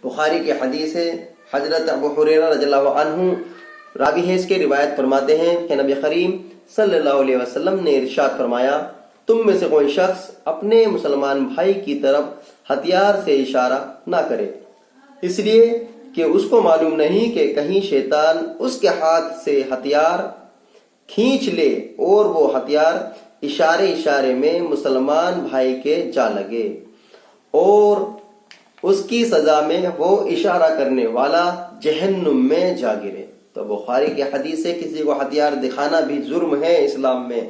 بخاری کی حدیث ہے، حضرت ابو ہریرہ رضی اللہ عنہ راوی ہیں اس کے، روایت فرماتے ہیں کہ نبی کریم صلی اللہ علیہ وسلم نے ارشاد فرمایا، تم میں سے کوئی شخص اپنے مسلمان بھائی کی طرف ہتھیار سے اشارہ نہ کرے، اس لیے کہ اس کو معلوم نہیں کہ کہیں شیطان اس کے ہاتھ سے ہتھیار کھینچ لے اور وہ ہتھیار اشارے میں مسلمان بھائی کے جا لگے اور اس کی سزا میں وہ اشارہ کرنے والا جہنم میں جا گرے۔ تو بخاری کی حدیث ہے، کسی کو ہتھیار دکھانا بھی جرم ہے اسلام میں،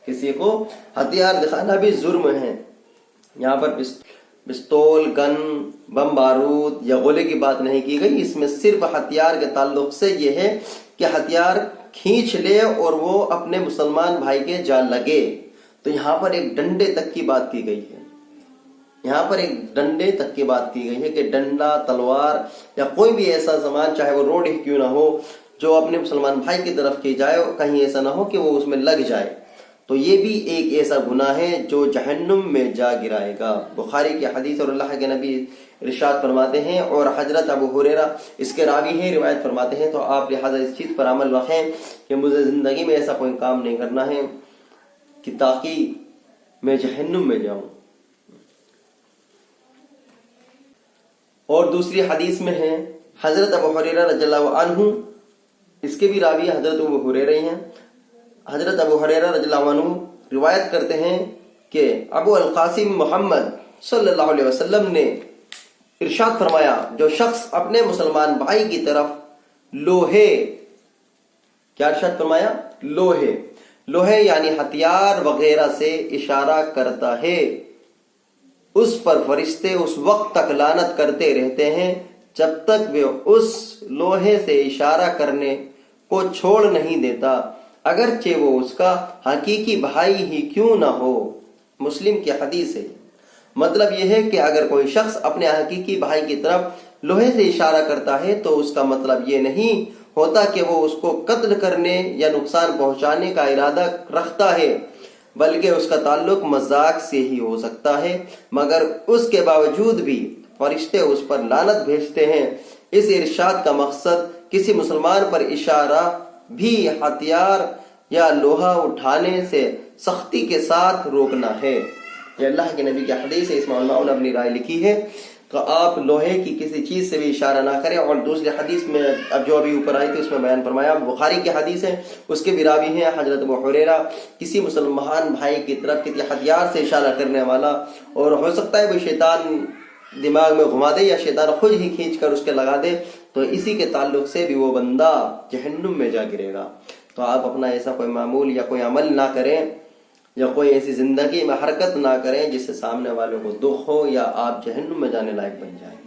کسی کو ہتھیار دکھانا بھی جرم ہے۔ یہاں پر پستول، گن، بم بارود یا گولے کی بات نہیں کی گئی، اس میں صرف ہتھیار کے تعلق سے یہ ہے کہ ہتھیار کھینچ لے اور وہ اپنے مسلمان بھائی کے جا لگے۔ تو یہاں پر ایک ڈنڈے تک کی بات کی گئی ہے، یہاں پر ایک ڈنڈے تک کی بات کی گئی ہے کہ ڈنڈا، تلوار یا کوئی بھی ایسا سامان، چاہے وہ روڈ ہی کیوں نہ ہو، جو اپنے مسلمان بھائی کی طرف کی جائے، کہیں ایسا نہ ہو کہ وہ اس میں لگ جائے، تو یہ بھی ایک ایسا گناہ ہے جو جہنم میں جا گرائے گا۔ بخاری کی حدیث، اور اللہ کے نبی ارشاد فرماتے ہیں، اور حضرت ابو ہریرہ اس کے راوی ہیں، روایت فرماتے ہیں، تو آپ لہٰذا اس چیز پر عمل رکھیں کہ مجھے زندگی میں ایسا کوئی کام نہیں کرنا ہے کہ تاکہ میں جہنم میں جاؤں۔ اور دوسری حدیث میں ہے، حضرت ابو ہریرہ رضی اللہ عنہ، اس کے بھی راوی حضرت ابو ہریرہ ہیں، حضرت ابو ہریرہ رضی اللہ عنہ روایت کرتے ہیں کہ ابو القاسم محمد صلی اللہ علیہ وسلم نے ارشاد فرمایا، جو شخص اپنے مسلمان بھائی کی طرف لوہے، کیا ارشاد فرمایا؟ لوہے یعنی ہتھیار وغیرہ سے اشارہ کرتا ہے، اس پر فرشتے اس وقت تک لعنت کرتے رہتے ہیں جب تک وہ اس لوہے سے اشارہ کرنے کو چھوڑ نہیں دیتا، اگرچہ وہ اس کا حقیقی بھائی ہی کیوں نہ ہو۔ مسلم کی حدیث ہے۔ مطلب یہ ہے کہ اگر کوئی شخص اپنے حقیقی بھائی کی طرف لوہے سے اشارہ کرتا ہے تو اس کا مطلب یہ نہیں ہوتا کہ وہ اس کو قتل کرنے یا نقصان پہنچانے کا ارادہ رکھتا ہے، بلکہ اس کا تعلق مذاق سے ہی ہو سکتا ہے، مگر اس کے باوجود بھی فرشتے اس پر لعنت بھیجتے ہیں۔ اس ارشاد کا مقصد کسی مسلمان پر اشارہ بھی ہتھیار یا لوہا اٹھانے سے سختی کے ساتھ روکنا ہے۔ یہ اللہ کے نبی کی حدیث ہے، اس میں علماء نے اپنی رائے لکھی ہے کہ آپ لوہے کی کسی چیز سے بھی اشارہ نہ کریں۔ اور دوسری حدیث میں اب جو ابھی اوپر آئی تھی اس میں بیان فرمایا، بخاری کی حدیث ہے، اس کے بھی راوی ہیں حضرت ابو ہریرہ، کسی مسلمان بھائی کی طرف کسی ہتھیار سے اشارہ کرنے والا، اور ہو سکتا ہے وہ شیطان دماغ میں گھما دے یا شیطان خود ہی کھینچ کر اس کے لگا دے، تو اسی کے تعلق سے بھی وہ بندہ جہنم میں جا گرے گا۔ تو آپ اپنا ایسا کوئی معمول یا کوئی عمل نہ کریں یا کوئی ایسی زندگی میں حرکت نہ کریں جس سے سامنے والوں کو دکھ ہو یا آپ جہنم میں جانے لائق بن جائیں۔